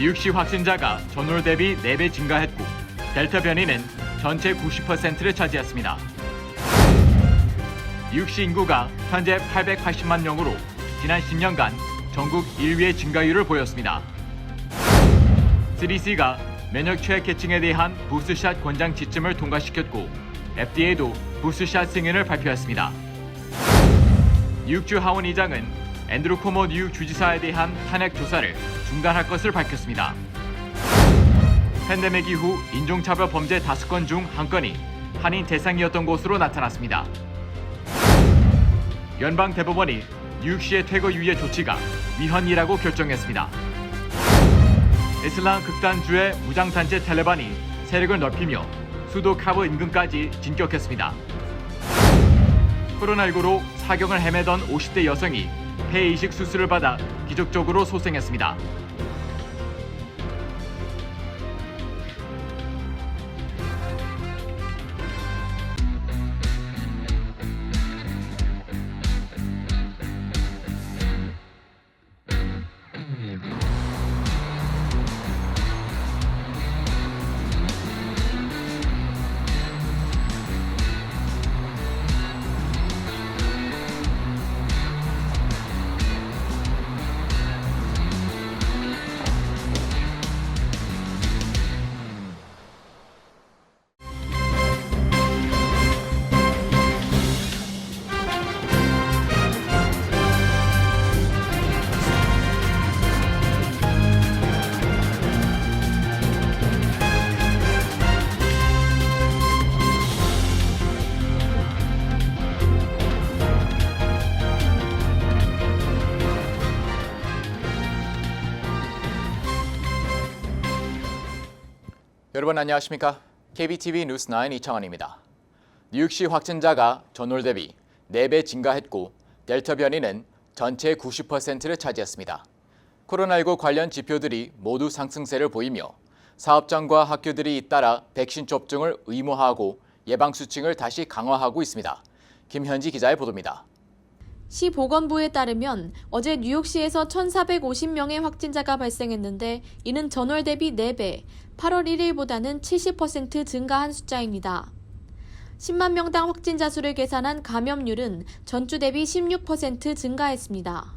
뉴욕시 확진자가 전월 대비 4배 증가했고 델타 변이는 전체 90%를 차지했습니다. 뉴욕시 인구가 현재 880만 명으로 지난 10년간 전국 1위의 증가율을 보였습니다. CDC가 면역 취약계층에 대한 부스샷 권장 지침을 통과시켰고 FDA도 부스샷 승인을 발표했습니다. 뉴욕주 하원 의장은 앤드루 코모 뉴욕 주지사에 대한 탄핵 조사를 중단할 것을 밝혔습니다. 팬데믹 이후 인종차별 범죄 5건 중 1건이 한인 대상이었던 것으로 나타났습니다. 연방 대법원이 뉴욕시의 퇴거 유예 조치가 위헌이라고 결정했습니다. 이슬람 극단주의 무장단체 탈레반이 세력을 넓히며 수도 카브 인근까지 진격했습니다. 코로나19로 사경을 헤매던 50대 여성이 폐 이식 수술을 받아 기적적으로 소생했습니다. 여러분 안녕하십니까? KBTV 뉴스9 이창환입니다. 뉴욕시 확진자가 전월 대비 4배 증가했고 델타 변이는 전체의 90%를 차지했습니다. 코로나19 관련 지표들이 모두 상승세를 보이며 사업장과 학교들이 잇따라 백신 접종을 의무화하고 예방수칙을 다시 강화하고 있습니다. 김현지 기자의 보도입니다. 시 보건부에 따르면 어제 뉴욕시에서 1,450명의 확진자가 발생했는데 이는 전월 대비 4배, 8월 1일보다는 70% 증가한 숫자입니다. 10만 명당 확진자 수를 계산한 감염률은 전주 대비 16% 증가했습니다.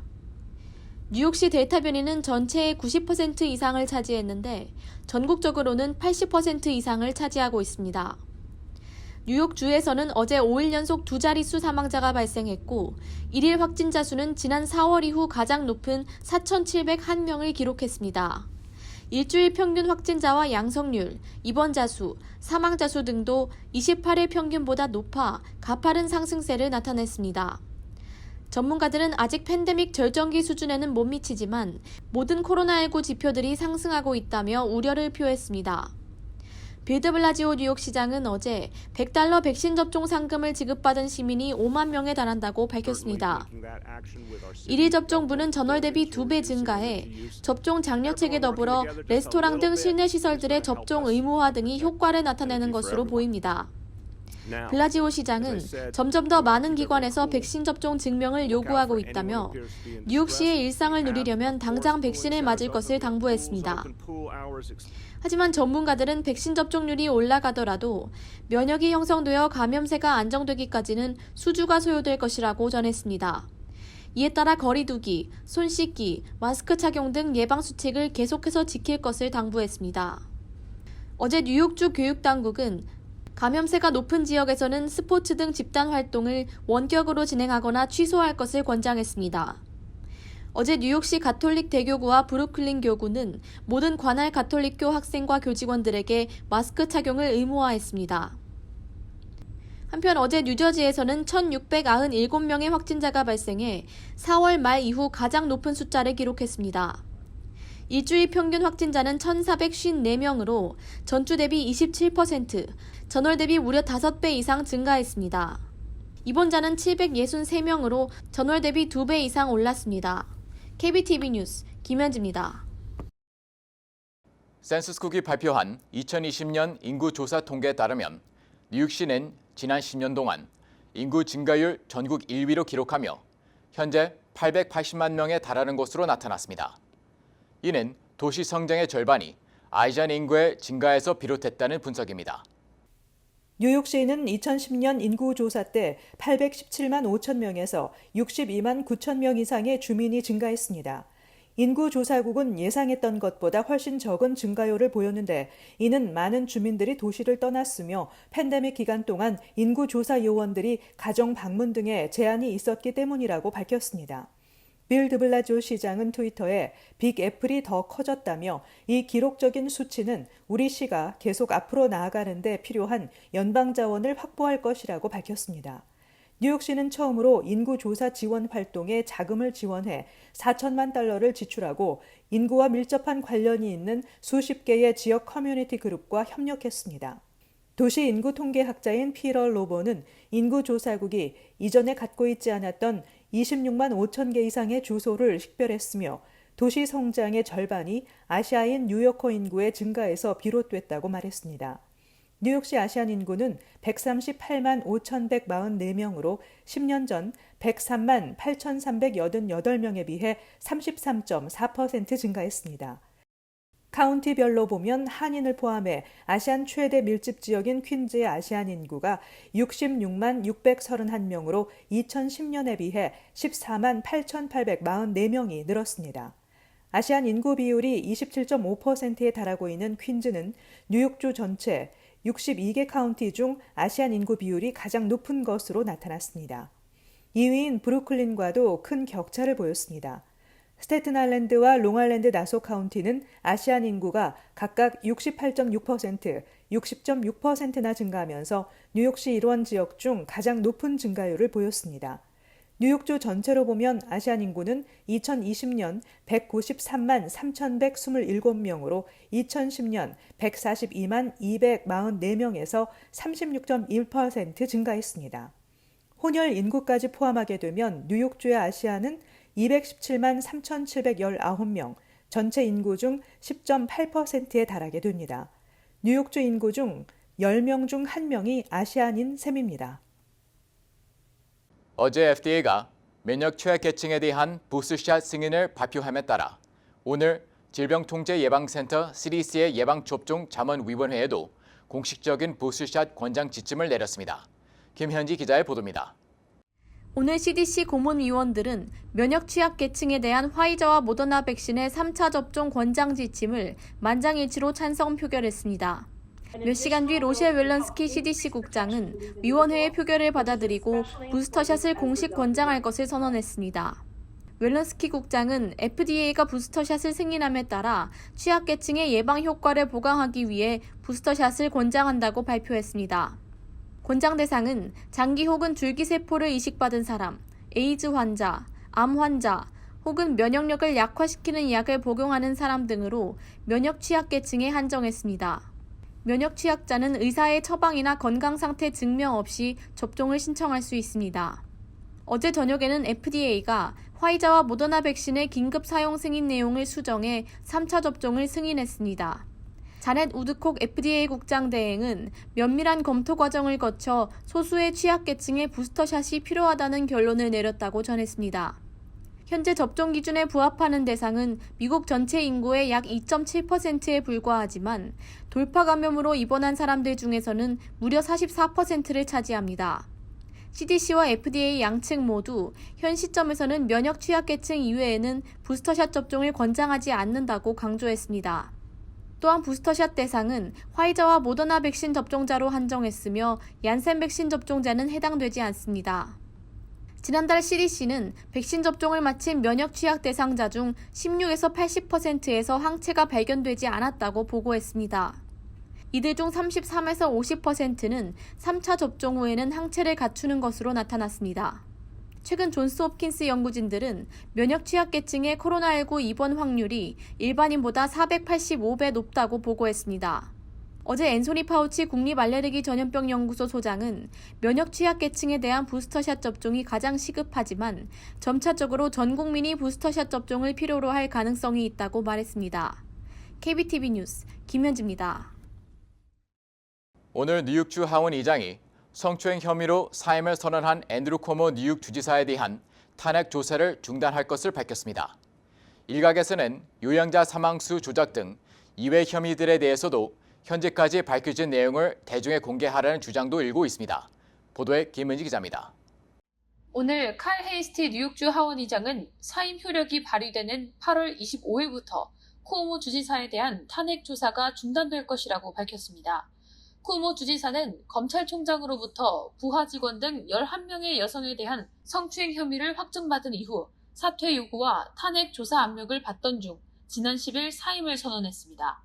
뉴욕시 델타 변이는 전체의 90% 이상을 차지했는데 전국적으로는 80% 이상을 차지하고 있습니다. 뉴욕주에서는 어제 5일 연속 2자릿수 사망자가 발생했고 1일 확진자 수는 지난 4월 이후 가장 높은 4,701명을 기록했습니다. 일주일 평균 확진자와 양성률, 입원자 수, 사망자 수 등도 28일 평균보다 높아 가파른 상승세를 나타냈습니다. 전문가들은 아직 팬데믹 절정기 수준에는 못 미치지만 모든 코로나19 지표들이 상승하고 있다며 우려를 표했습니다. 빌 드 블라지오 뉴욕시장은 어제 $100 백신 접종 상금을 지급받은 시민이 5만 명에 달한다고 밝혔습니다. 1일 접종분은 전월 대비 2배 증가해 접종 장려책에 더불어 레스토랑 등 실내 시설들의 접종 의무화 등이 효과를 나타내는 것으로 보입니다. 블라지오 시장은 점점 더 많은 기관에서 백신 접종 증명을 요구하고 있다며 뉴욕시의 일상을 누리려면 당장 백신을 맞을 것을 당부했습니다. 하지만 전문가들은 백신 접종률이 올라가더라도 면역이 형성되어 감염세가 안정되기까지는 수주가 소요될 것이라고 전했습니다. 이에 따라 거리 두기, 손 씻기, 마스크 착용 등 예방수칙을 계속해서 지킬 것을 당부했습니다. 어제 뉴욕주 교육당국은 감염세가 높은 지역에서는 스포츠 등 집단 활동을 원격으로 진행하거나 취소할 것을 권장했습니다. 어제 뉴욕시 가톨릭 대교구와 브루클린 교구는 모든 관할 가톨릭교 학생과 교직원들에게 마스크 착용을 의무화했습니다. 한편 어제 뉴저지에서는 1,697명의 확진자가 발생해 4월 말 이후 가장 높은 숫자를 기록했습니다. 일주일 평균 확진자는 1,454명으로 전주 대비 27%, 전월 대비 무려 5배 이상 증가했습니다. 입원자는 763명으로 전월 대비 2배 이상 올랐습니다. KBTV 뉴스 김현지입니다. 센서스국이 발표한 2020년 인구 조사 통계에 따르면 뉴욕시는 지난 10년 동안 인구 증가율 전국 1위로 기록하며 현재 880만 명에 달하는 것으로 나타났습니다. 이는 도시 성장의 절반이 아시안 인구의 증가에서 비롯됐다는 분석입니다. 뉴욕시는 2010년 인구조사 때 817만 5천 명에서 62만 9천 명 이상의 주민이 증가했습니다. 인구조사국은 예상했던 것보다 훨씬 적은 증가율을 보였는데 이는 많은 주민들이 도시를 떠났으며 팬데믹 기간 동안 인구조사 요원들이 가정 방문 등에 제한이 있었기 때문이라고 밝혔습니다. 빌 드블라조 시장은 트위터에 빅 애플이 더 커졌다며 이 기록적인 수치는 우리 시가 계속 앞으로 나아가는 데 필요한 연방 자원을 확보할 것이라고 밝혔습니다. 뉴욕시는 처음으로 인구조사 지원 활동에 자금을 지원해 4천만 달러를 지출하고 인구와 밀접한 관련이 있는 수십 개의 지역 커뮤니티 그룹과 협력했습니다. 도시인구통계학자인 피터 로버는 인구조사국이 이전에 갖고 있지 않았던 26만 5천 개 이상의 주소를 식별했으며 도시 성장의 절반이 아시아인 뉴요커 인구의 증가에서 비롯됐다고 말했습니다. 뉴욕시 아시안 인구는 138만 5,144명으로 10년 전 103만 8,388명에 비해 33.4% 증가했습니다. 카운티별로 보면 한인을 포함해 아시안 최대 밀집 지역인 퀸즈의 아시안 인구가 66만 631명으로 2010년에 비해 14만 8,844명이 늘었습니다. 아시안 인구 비율이 27.5%에 달하고 있는 퀸즈는 뉴욕주 전체 62개 카운티 중 아시안 인구 비율이 가장 높은 것으로 나타났습니다. 2위인 브루클린과도 큰 격차를 보였습니다. 스태튼 아일랜드와 롱아일랜드 나소 카운티는 아시안 인구가 각각 68.6%, 60.6%나 증가하면서 뉴욕시 일원 지역 중 가장 높은 증가율을 보였습니다. 뉴욕주 전체로 보면 아시안 인구는 2020년 193만 3,127명으로 2010년 142만 244명에서 36.1% 증가했습니다. 혼혈 인구까지 포함하게 되면 뉴욕주의 아시안은 217만 3,719명, 전체 인구 중 10.8%에 달하게 됩니다. 뉴욕주 인구 중 10명 중 1명이 아시안인 셈입니다. 어제 FDA가 면역 취약계층에 대한 부스샷 승인을 발표함에 따라 오늘 질병통제예방센터 CDC의 예방접종 자문위원회에도 공식적인 부스샷 권장 지침을 내렸습니다. 김현지 기자의 보도입니다. 오늘 CDC 고문위원들은 면역 취약계층에 대한 화이자와 모더나 백신의 3차 접종 권장 지침을 만장일치로 찬성 표결했습니다. 몇 시간 뒤 로셸 웰런스키 CDC 국장은 위원회의 표결을 받아들이고 부스터샷을 공식 권장할 것을 선언했습니다. 웰런스키 국장은 FDA가 부스터샷을 승인함에 따라 취약계층의 예방 효과를 보강하기 위해 부스터샷을 권장한다고 발표했습니다. 권장 대상은 장기 혹은 줄기세포를 이식받은 사람, 에이즈 환자, 암 환자, 혹은 면역력을 약화시키는 약을 복용하는 사람 등으로 면역 취약계층에 한정했습니다. 면역 취약자는 의사의 처방이나 건강상태 증명 없이 접종을 신청할 수 있습니다. 어제 저녁에는 FDA가 화이자와 모더나 백신의 긴급 사용 승인 내용을 수정해 3차 접종을 승인했습니다. 자넷 우드콕 FDA 국장 대행은 면밀한 검토 과정을 거쳐 소수의 취약계층의 부스터샷이 필요하다는 결론을 내렸다고 전했습니다. 현재 접종 기준에 부합하는 대상은 미국 전체 인구의 약 2.7%에 불과하지만 돌파 감염으로 입원한 사람들 중에서는 무려 44%를 차지합니다. CDC와 FDA 양측 모두 현 시점에서는 면역 취약계층 이외에는 부스터샷 접종을 권장하지 않는다고 강조했습니다. 또한 부스터샷 대상은 화이자와 모더나 백신 접종자로 한정했으며 얀센 백신 접종자는 해당되지 않습니다. 지난달 CDC는 백신 접종을 마친 면역 취약 대상자 중 16에서 80%에서 항체가 발견되지 않았다고 보고했습니다. 이들 중 33에서 50%는 3차 접종 후에는 항체를 갖추는 것으로 나타났습니다. 최근 존스홉킨스 연구진들은 면역 취약계층의 코로나19 입원 확률이 일반인보다 485배 높다고 보고했습니다. 어제 앤소니 파우치 국립알레르기 전염병 연구소 소장은 면역 취약계층에 대한 부스터샷 접종이 가장 시급하지만 점차적으로 전 국민이 부스터샷 접종을 필요로 할 가능성이 있다고 말했습니다. KBTV 뉴스 김현지입니다. 오늘 뉴욕주 하원의장이 성추행 혐의로 사임을 선언한 앤드루 코모 뉴욕 주지사에 대한 탄핵 조사를 중단할 것을 밝혔습니다. 일각에서는 요양자 사망수 조작 등 이외 혐의들에 대해서도 현재까지 밝혀진 내용을 대중에 공개하라는 주장도 일고 있습니다. 보도에 김은지 기자입니다. 오늘 칼 헤이스티 뉴욕주 하원의장은 사임 효력이 발휘되는 8월 25일부터 쿠오모 주지사에 대한 탄핵 조사가 중단될 것이라고 밝혔습니다. 쿠오모 주지사는 검찰총장으로부터 부하 직원 등 11명의 여성에 대한 성추행 혐의를 확정받은 이후 사퇴 요구와 탄핵 조사 압력을 받던 중 지난 10일 사임을 선언했습니다.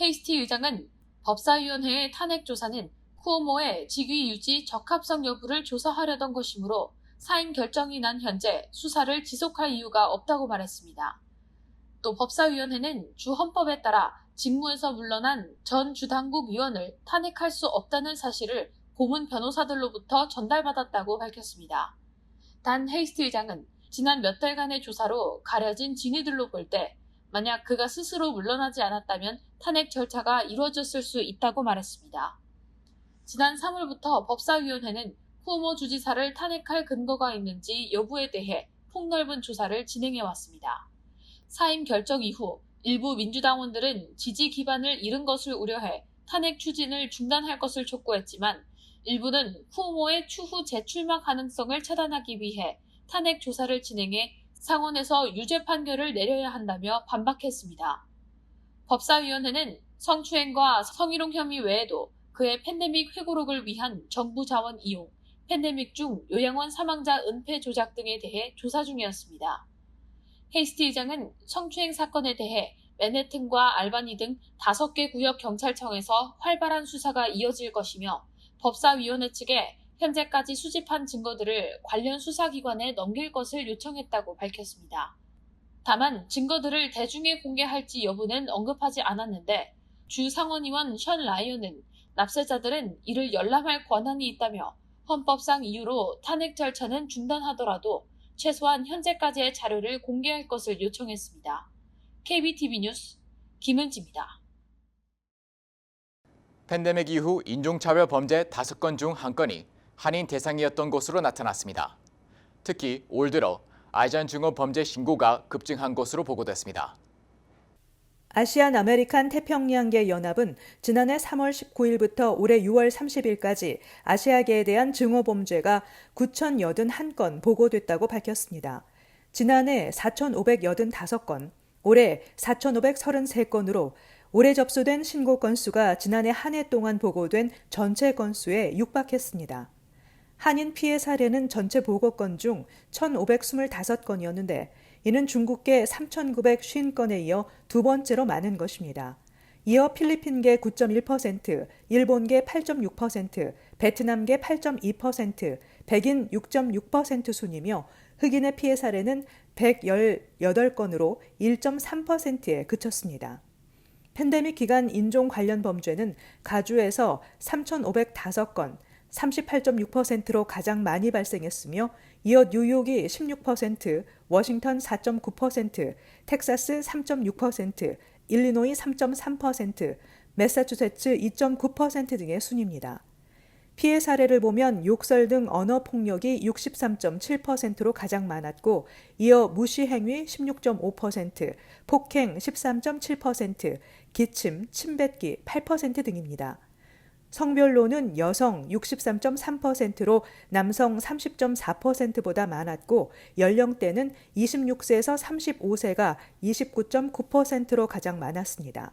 헤이스티 의장은 법사위원회의 탄핵 조사는 쿠오모의 직위 유지 적합성 여부를 조사하려던 것이므로 사임 결정이 난 현재 수사를 지속할 이유가 없다고 말했습니다. 또 법사위원회는 주 헌법에 따라 직무에서 물러난 전 주당국 위원을 탄핵할 수 없다는 사실을 고문 변호사들로부터 전달받았다고 밝혔습니다. 단 헤이스티 의장은 지난 몇 달간의 조사로 가려진 진위들로 볼 때 만약 그가 스스로 물러나지 않았다면 탄핵 절차가 이루어졌을 수 있다고 말했습니다. 지난 3월부터 법사위원회는 쿠오모 주지사를 탄핵할 근거가 있는지 여부에 대해 폭넓은 조사를 진행해왔습니다. 사임 결정 이후 일부 민주당원들은 지지 기반을 잃은 것을 우려해 탄핵 추진을 중단할 것을 촉구했지만 일부는 쿠오모의 추후 재출마 가능성을 차단하기 위해 탄핵 조사를 진행해 상원에서 유죄 판결을 내려야 한다며 반박했습니다. 법사위원회는 성추행과 성희롱 혐의 외에도 그의 팬데믹 회고록을 위한 정부 자원 이용, 팬데믹 중 요양원 사망자 은폐 조작 등에 대해 조사 중이었습니다. 헤이스티 의장은 성추행 사건에 대해 맨해튼과 알바니 등 5개 구역 경찰청에서 활발한 수사가 이어질 것이며 법사위원회 측에 현재까지 수집한 증거들을 관련 수사기관에 넘길 것을 요청했다고 밝혔습니다. 다만 증거들을 대중에 공개할지 여부는 언급하지 않았는데 주 상원의원 션 라이언은 납세자들은 이를 열람할 권한이 있다며 헌법상 이유로 탄핵 절차는 중단하더라도 최소한 현재까지의 자료를 공개할 것을 요청했습니다. KBTV 뉴스 김은지입니다. 팬데믹 이후 인종차별 범죄 5건 중 1건이 한인 대상이었던 것으로 나타났습니다. 특히 올 들어 아시안 증오 범죄 신고가 급증한 것으로 보고됐습니다. 아시안 아메리칸 태평양계 연합은 지난해 3월 19일부터 올해 6월 30일까지 아시아계에 대한 증오 범죄가 9,081건 보고됐다고 밝혔습니다. 지난해 4,585건, 올해 4,533건으로 올해 접수된 신고 건수가 지난해 한 해 동안 보고된 전체 건수에 육박했습니다. 한인 피해 사례는 전체 보고건 중 1,525건이었는데 이는 중국계 3,950건에 이어 두 번째로 많은 것입니다. 이어 필리핀계 9.1%, 일본계 8.6%, 베트남계 8.2%, 백인 6.6% 순이며 흑인의 피해 사례는 118건으로 1.3%에 그쳤습니다. 팬데믹 기간 인종 관련 범죄는 가주에서 3,505건, 38.6%로 가장 많이 발생했으며 이어 뉴욕이 16%, 워싱턴 4.9%, 텍사스 3.6%, 일리노이 3.3%, 매사추세츠 2.9% 등의 순입니다. 피해 사례를 보면 욕설 등 언어 폭력이 63.7%로 가장 많았고 이어 무시 행위 16.5%, 폭행 13.7%, 기침, 침뱉기 8% 등입니다. 성별로는 여성 63.3%로 남성 30.4%보다 많았고 연령대는 26세에서 35세가 29.9%로 가장 많았습니다.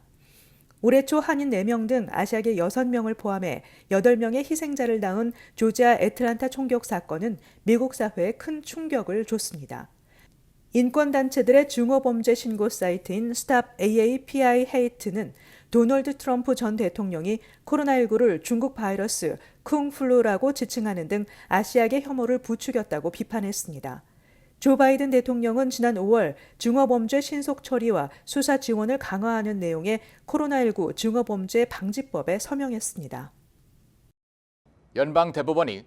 올해 초 한인 4명 등 아시아계 6명을 포함해 8명의 희생자를 낳은 조지아 애틀란타 총격 사건은 미국 사회에 큰 충격을 줬습니다. 인권단체들의 증오범죄 신고 사이트인 Stop AAPI Hate는 도널드 트럼프 전 대통령이 코로나19를 중국 바이러스 쿵플루라고 지칭하는 등 아시아계 혐오를 부추겼다고 비판했습니다. 조 바이든 대통령은 지난 5월 증오범죄 신속 처리와 수사 지원을 강화하는 내용의 코로나19 증오범죄 방지법에 서명했습니다. 연방대법원이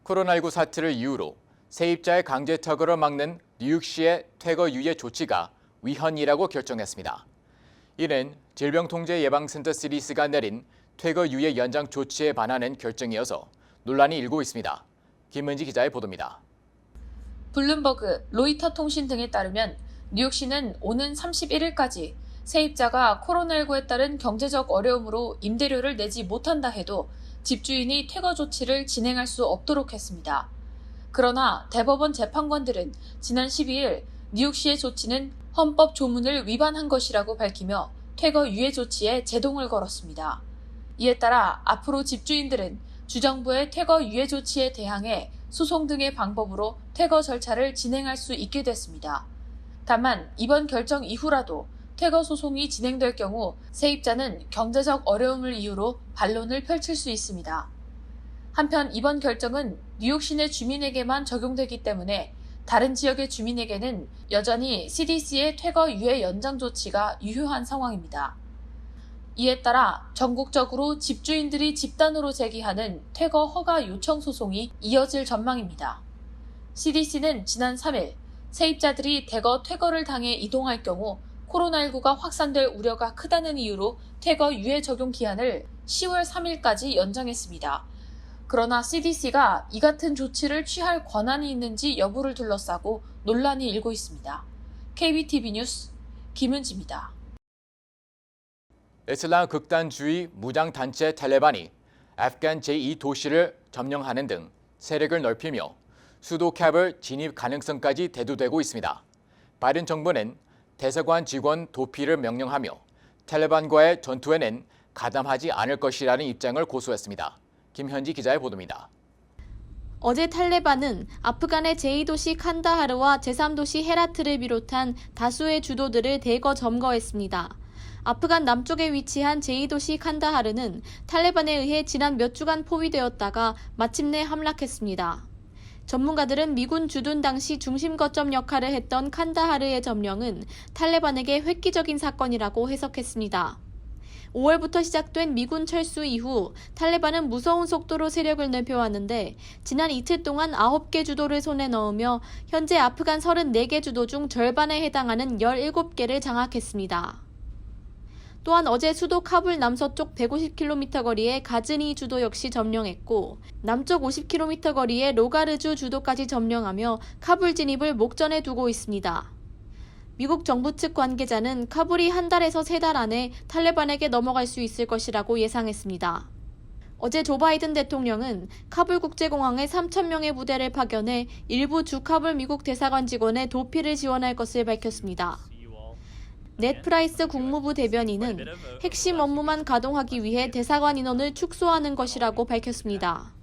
코로나19 사태를 이유로 세입자의 강제 퇴거를 막는 뉴욕시의 퇴거 유예 조치가 위헌이라고 결정했습니다. 이는 질병통제예방센터 CDC가 내린 퇴거 유예 연장 조치에 반하는 결정이어서 논란이 일고 있습니다. 김은지 기자의 보도입니다. 블룸버그, 로이터 통신 등에 따르면 뉴욕시는 오는 31일까지 세입자가 코로나19에 따른 경제적 어려움으로 임대료를 내지 못한다 해도 집주인이 퇴거 조치를 진행할 수 없도록 했습니다. 그러나 대법원 재판관들은 지난 12일 뉴욕시의 조치는 헌법 조문을 위반한 것이라고 밝히며 퇴거 유예 조치에 제동을 걸었습니다. 이에 따라 앞으로 집주인들은 주정부의 퇴거 유예 조치에 대항해 소송 등의 방법으로 퇴거 절차를 진행할 수 있게 됐습니다. 다만 이번 결정 이후라도 퇴거 소송이 진행될 경우 세입자는 경제적 어려움을 이유로 반론을 펼칠 수 있습니다. 한편 이번 결정은 뉴욕시 내 주민에게만 적용되기 때문에 다른 지역의 주민에게는 여전히 CDC의 퇴거 유예 연장 조치가 유효한 상황입니다. 이에 따라 전국적으로 집주인들이 집단으로 제기하는 퇴거 허가 요청 소송이 이어질 전망입니다. CDC는 지난 3일 세입자들이 대거 퇴거를 당해 이동할 경우 코로나19가 확산될 우려가 크다는 이유로 퇴거 유예 적용 기한을 10월 3일까지 연장했습니다. 그러나 CDC가 이 같은 조치를 취할 권한이 있는지 여부를 둘러싸고 논란이 일고 있습니다. KBTV 뉴스 김은지입니다. 이슬람 극단주의 무장단체 탈레반이 아프간 제2도시를 점령하는 등 세력을 넓히며 수도 카불 진입 가능성까지 대두되고 있습니다. 바이든 정부는 대사관 직원 도피를 명령하며 탈레반과의 전투에는 가담하지 않을 것이라는 입장을 고수했습니다. 김현지 기자의 보도입니다. 어제 탈레반은 아프간의 제2도시 칸다하르와 제3도시 헤라트를 비롯한 다수의 주도들을 대거 점거했습니다. 아프간 남쪽에 위치한 제2도시 칸다하르는 탈레반에 의해 지난 몇 주간 포위되었다가 마침내 함락했습니다. 전문가들은 미군 주둔 당시 중심 거점 역할을 했던 칸다하르의 점령은 탈레반에게 획기적인 사건이라고 해석했습니다. 5월부터 시작된 미군 철수 이후 탈레반은 무서운 속도로 세력을 넓혀왔는데 지난 이틀 동안 9개 주도를 손에 넣으며 현재 아프간 34개 주도 중 절반에 해당하는 17개를 장악했습니다. 또한 어제 수도 카불 남서쪽 150km 거리의 가즈니 주도 역시 점령했고 남쪽 50km 거리의 로가르주 주도까지 점령하며 카불 진입을 목전에 두고 있습니다. 미국 정부 측 관계자는 카불이 한 달에서 3달 안에 탈레반에게 넘어갈 수 있을 것이라고 예상했습니다. 어제 조 바이든 대통령은 카불 국제공항에 3,000명의 부대를 파견해 일부 주카불 미국 대사관 직원의 도피를 지원할 것을 밝혔습니다. 넷 프라이스 국무부 대변인은 핵심 업무만 가동하기 위해 대사관 인원을 축소하는 것이라고 밝혔습니다.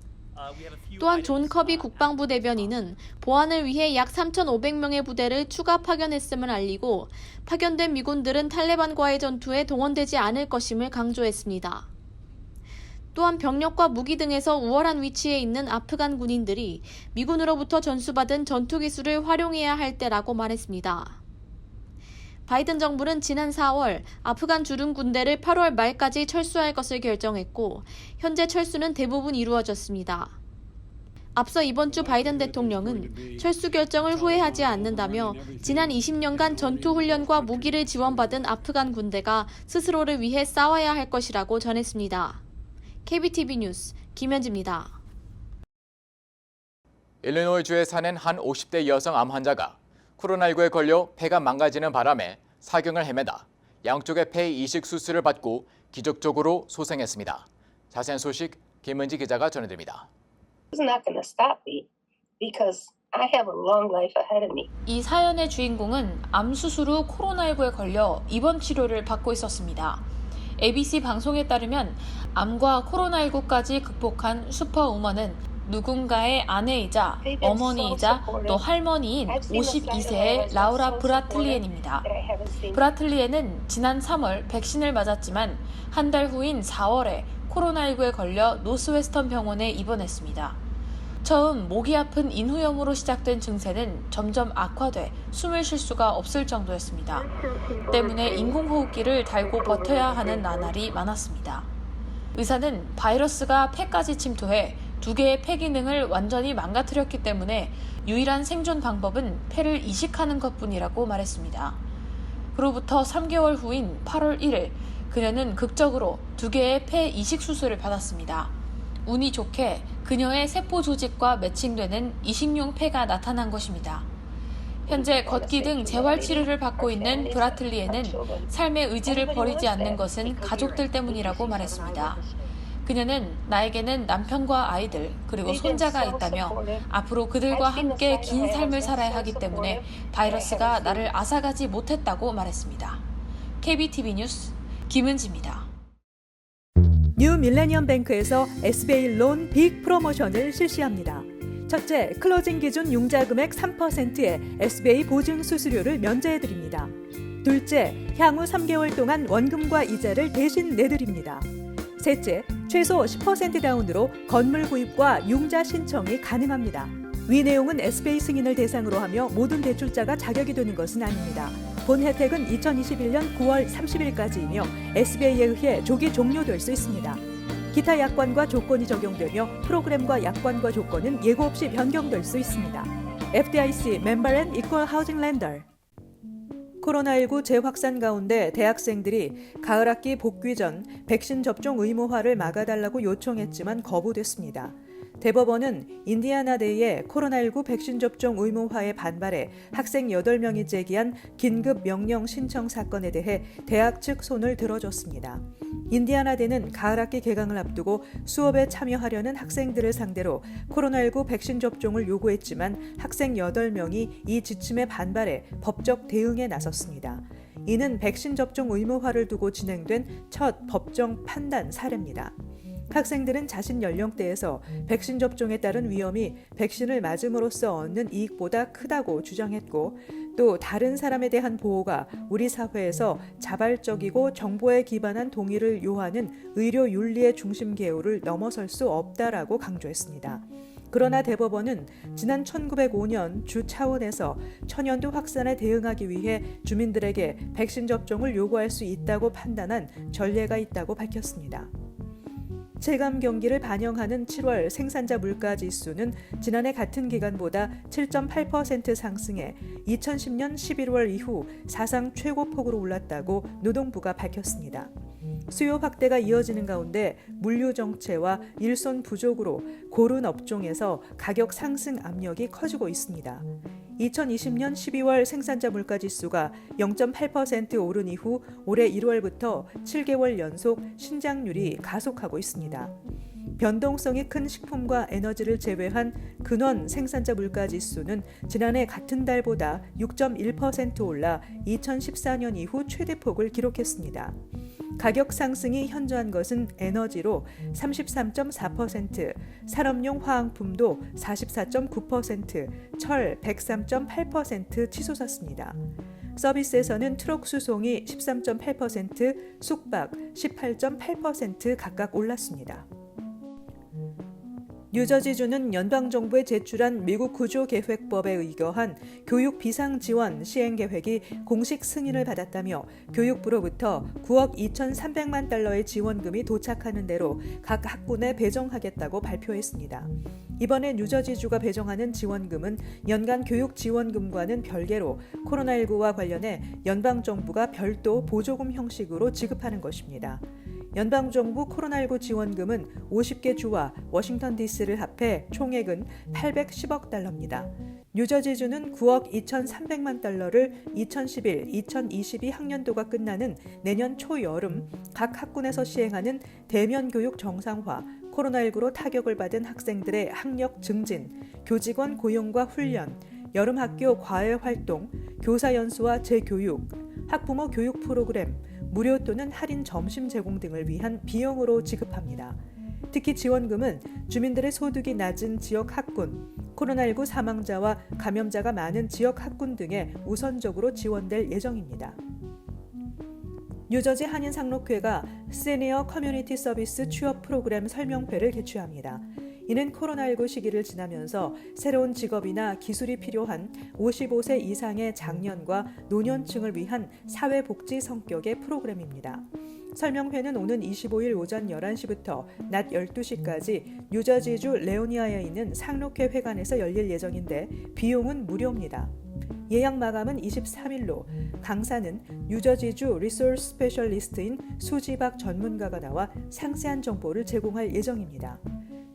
또한 존 커비 국방부 대변인은 보안을 위해 약 3,500명의 부대를 추가 파견했음을 알리고 파견된 미군들은 탈레반과의 전투에 동원되지 않을 것임을 강조했습니다. 또한 병력과 무기 등에서 우월한 위치에 있는 아프간 군인들이 미군으로부터 전수받은 전투 기술을 활용해야 할 때라고 말했습니다. 바이든 정부는 지난 4월 아프간 주둔 군대를 8월 말까지 철수할 것을 결정했고 현재 철수는 대부분 이루어졌습니다. 앞서 이번 주 바이든 대통령은 철수 결정을 후회하지 않는다며 지난 20년간 전투 훈련과 무기를 지원받은 아프간 군대가 스스로를 위해 싸워야 할 것이라고 전했습니다. KBTV 뉴스 김현지입니다. 일리노이주에 사는 한 50대 여성 암 환자가 코로나19에 걸려 폐가 망가지는 바람에 사경을 헤매다 양쪽의 폐 이식 수술을 받고 기적적으로 소생했습니다. 자세한 소식 김은지 기자가 전해드립니다. It's not going to stop me because I have a long life ahead of me. 이 사연의 주인공은 암 수술 후 코로나19에 걸려 입원 치료를 받고 있었습니다. ABC 방송에 따르면 암과 코로나19까지 극복한 슈퍼우먼은 누군가의 아내이자 어머니이자 또 할머니인 52세의 라우라 브라틀리엔입니다. 브라틀리엔은 지난 3월 백신을 맞았지만 한 달 후인 4월에 코로나19에 걸려 노스웨스턴 병원에 입원했습니다. 처음 목이 아픈 인후염으로 시작된 증세는 점점 악화돼 숨을 쉴 수가 없을 정도였습니다. 때문에 인공호흡기를 달고 버텨야 하는 나날이 많았습니다. 의사는 바이러스가 폐까지 침투해 2개의 폐 기능을 완전히 망가뜨렸기 때문에 유일한 생존 방법은 폐를 이식하는 것뿐이라고 말했습니다. 그로부터 3개월 후인 8월 1일 그녀는 극적으로 2개의 폐 이식 수술을 받았습니다. 운이 좋게 그녀의 세포 조직과 매칭되는 이식용 폐가 나타난 것입니다. 현재 걷기 등 재활 치료를 받고 있는 브라틀리에는 삶의 의지를 버리지 않는 것은 가족들 때문이라고 말했습니다. 그녀는 나에게는 남편과 아이들 그리고 손자가 있다며 앞으로 그들과 함께 긴 삶을 살아야 하기 때문에 바이러스가 나를 앗아가지 못했다고 말했습니다. KBTV 뉴스 김은지입니다. 뉴 밀레니엄 뱅크에서 SBA 론 빅 프로모션을 실시합니다. 첫째, 클로징 기준 융자 금액 3%의 SBA 보증 수수료를 면제해드립니다. 둘째, 향후 3개월 동안 원금과 이자를 대신 내드립니다. 셋째, 최소 10% 다운으로 건물 구입과 융자 신청이 가능합니다. 위 내용은 SBA 승인을 대상으로 하며 모든 대출자가 자격이 되는 것은 아닙니다. 본 혜택은 2021년 9월 30일까지이며 SBA에 의해 조기 종료될 수 있습니다. 기타 약관과 조건이 적용되며 프로그램과 약관과 조건은 예고 없이 변경될 수 있습니다. FDIC 멤버 앤 이퀄 하우징 렌더. 코로나19 재확산 가운데 대학생들이 가을 학기 복귀 전 백신 접종 의무화를 막아달라고 요청했지만 거부됐습니다. 대법원은 인디애나대의 코로나19 백신 접종 의무화에 반발해 학생 8명이 제기한 긴급 명령 신청 사건에 대해 대학 측 손을 들어줬습니다. 인디애나대는 가을 학기 개강을 앞두고 수업에 참여하려는 학생들을 상대로 코로나19 백신 접종을 요구했지만 학생 8명이 이 지침에 반발해 법적 대응에 나섰습니다. 이는 백신 접종 의무화를 두고 진행된 첫 법정 판단 사례입니다. 학생들은 자신 연령대에서 백신 접종에 따른 위험이 백신을 맞음으로써 얻는 이익보다 크다고 주장했고, 또 다른 사람에 대한 보호가 우리 사회에서 자발적이고 정보에 기반한 동의를 요하는 의료 윤리의 중심 계율을 넘어설 수 없다라고 강조했습니다. 그러나 대법원은 지난 1905년 주 차원에서 천연두 확산에 대응하기 위해 주민들에게 백신 접종을 요구할 수 있다고 판단한 전례가 있다고 밝혔습니다. 체감 경기를 반영하는 7월 생산자 물가 지수는 지난해 같은 기간보다 7.8% 상승해 2010년 11월 이후 사상 최고폭으로 올랐다고 노동부가 밝혔습니다. 수요 확대가 이어지는 가운데 물류 정체와 일손 부족으로 고른 업종에서 가격 상승 압력이 커지고 있습니다. 2020년 12월 생산자 물가 지수가 0.8% 오른 이후 올해 1월부터 7개월 연속 신장률이 가속하고 있습니다. 변동성이 큰 식품과 에너지를 제외한 근원 생산자 물가 지수는 지난해 같은 달보다 6.1% 올라 2014년 이후 최대폭을 기록했습니다. 가격 상승이 현저한 것은 에너지로 33.4%, 산업용 화학품도 44.9%, 철 103.8% 치솟았습니다. 서비스에서는 트럭 수송이 13.8%, 숙박 18.8% 각각 올랐습니다. 뉴저지주는 연방정부에 제출한 미국 구조계획법에 의거한 교육 비상지원 시행계획이 공식 승인을 받았다며 교육부로부터 9억 2,300만 달러의 지원금이 도착하는 대로 각 학군에 배정하겠다고 발표했습니다. 이번에 뉴저지주가 배정하는 지원금은 연간 교육 지원금과는 별개로 코로나19와 관련해 연방정부가 별도 보조금 형식으로 지급하는 것입니다. 연방정부 코로나19 지원금은 50개 주와 워싱턴 DC를 합해 총액은 810억 달러입니다. 뉴저지주는 9억 2,300만 달러를 2021-2022 학년도가 끝나는 내년 초여름 각 학군에서 시행하는 대면 교육 정상화, 코로나19로 타격을 받은 학생들의 학력 증진, 교직원 고용과 훈련, 여름학교 과외 활동, 교사 연수와 재교육, 학부모 교육 프로그램, 무료 또는 할인 점심 제공 등을 위한 비용으로 지급합니다. 특히 지원금은 주민들의 소득이 낮은 지역 학군, 코로나19 사망자와 감염자가 많은 지역 학군 등에 우선적으로 지원될 예정입니다. 뉴저지 한인상록회가 시니어 커뮤니티 서비스 취업 프로그램 설명회를 개최합니다. 이는 코로나19 시기를 지나면서 새로운 직업이나 기술이 필요한 55세 이상의 장년과 노년층을 위한 사회복지 성격의 프로그램입니다. 설명회는 오는 25일 오전 11시부터 낮 12시까지 뉴저지주 레오니아에 있는 상록회 회관에서 열릴 예정인데 비용은 무료입니다. 예약 마감은 23일로 강사는 뉴저지주 리소스 스페셜리스트인 수지박 전문가가 나와 상세한 정보를 제공할 예정입니다.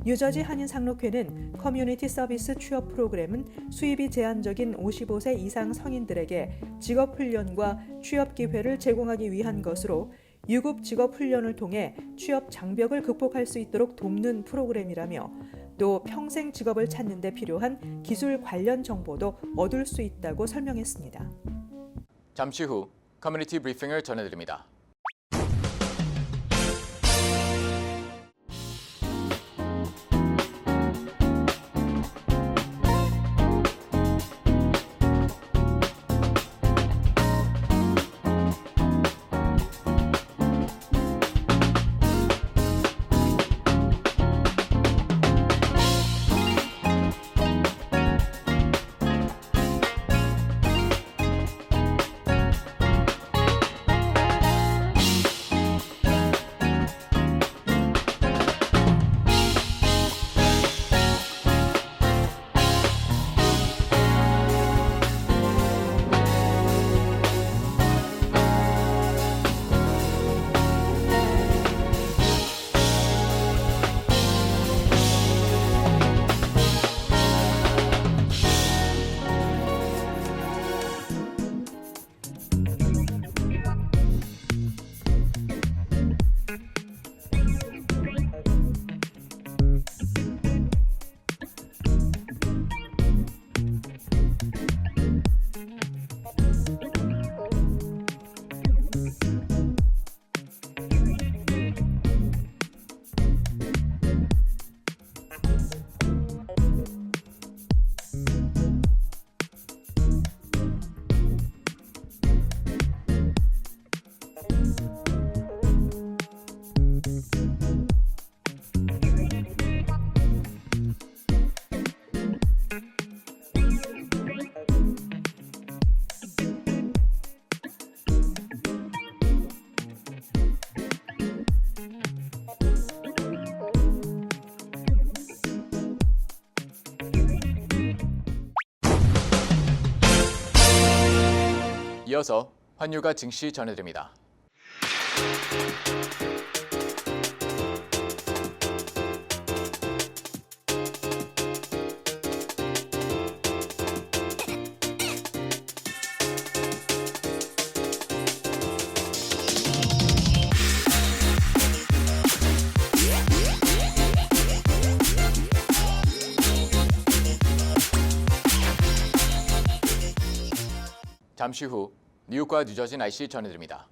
뉴저지 한인상록회는 커뮤니티 서비스 취업 프로그램은 수입이 제한적인 55세 이상 성인들에게 직업훈련과 취업 기회를 제공하기 위한 것으로 유급 직업훈련을 통해 취업 장벽을 극복할 수 있도록 돕는 프로그램이라며 또 평생 직업을 찾는 데 필요한 기술 관련 정보도 얻을 수 있다고 설명했습니다. 잠시 후 커뮤니티 브리핑을 전해드립니다. 이어서 환율과 증시 전해드립니다. 잠시 후 뉴욕과 뉴저지 날씨 전해드립니다.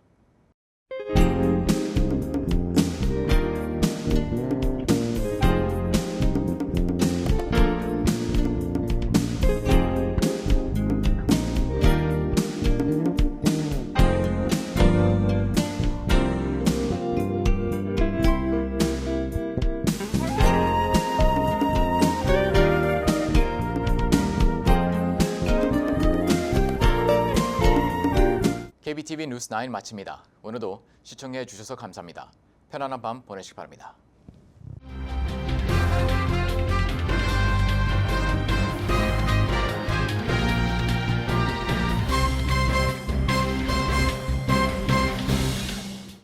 KBTV 뉴스 9 마칩니다. 오늘도 시청해 주셔서 감사합니다. 편안한 밤 보내시기 바랍니다.